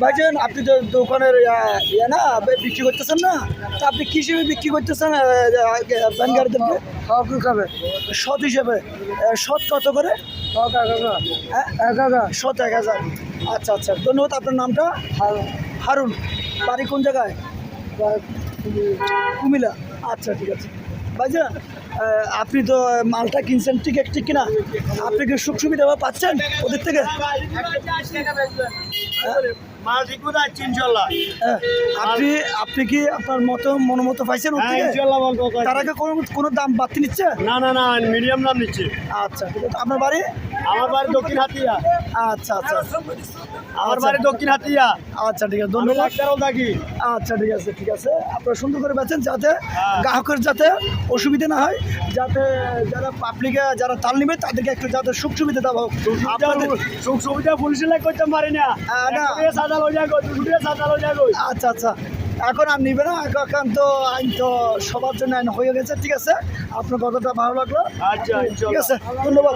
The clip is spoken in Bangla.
ভাইজান আপনি তো দোকানের ইয়ে না বিক্রি করতেছেন না, তা আপনি কি হিসেবে বিক্রি করতেছেন ভ্যান গাড়িদেরকে? খাবে শত হিসেবে শত কত করে? শত 1000। আচ্ছা আচ্ছা, ধন্যবাদ। আপনার নামটা? হারুন। বাড়ি কোন জায়গায়? কুমিল্লা। আচ্ছা ঠিক আছে ভাইজান, আপনি তো মালটা কিনছেন ঠিক ঠিক কিনা? আপনি কি সুখ সুবিধা পাচ্ছেন ওদের থেকে? মাল ঠিক মতো আছে ইনশাল্লাহ। আপনি আপনি কি আপনার মতো পাইছেন ওর থেকে? ইনশাল্লাহ মাল পাবো। তার আগে কোনো দাম বাড়তি নিচ্ছে? না না না, মিডিয়াম দাম নিচ্ছে। আচ্ছা ঠিক আছে। আপনার বাড়ি? আমার বাড়ি দক্ষিণ হাতিয়া। আচ্ছা আচ্ছা আমার বাড়ি দক্ষিণ হাতিয়া। আচ্ছা ঠিক আছে, ধন্যবাদ। থাকি। আচ্ছা ঠিক আছে ঠিক আছে, আপনারা সুন্দর করে বেচেন যাতে গ্রাহকের যাতে অসুবিধা না হয়, যাতে যারা পাবলিকে যারা তাল নেবে তাদেরকে একটু যাতে সুখ সুবিধা দেওয়া হোক। সুখ সুবিধা পুলিশের করতে পারি না। না। আচ্ছা আচ্ছা, এখন আর নিবে না, এখন তো আইন তো সবার জন্য আইন হয়ে গেছে। ঠিক আছে, আপনার কথাটা ভালো লাগলো। আচ্ছা ঠিক আছে, ধন্যবাদ।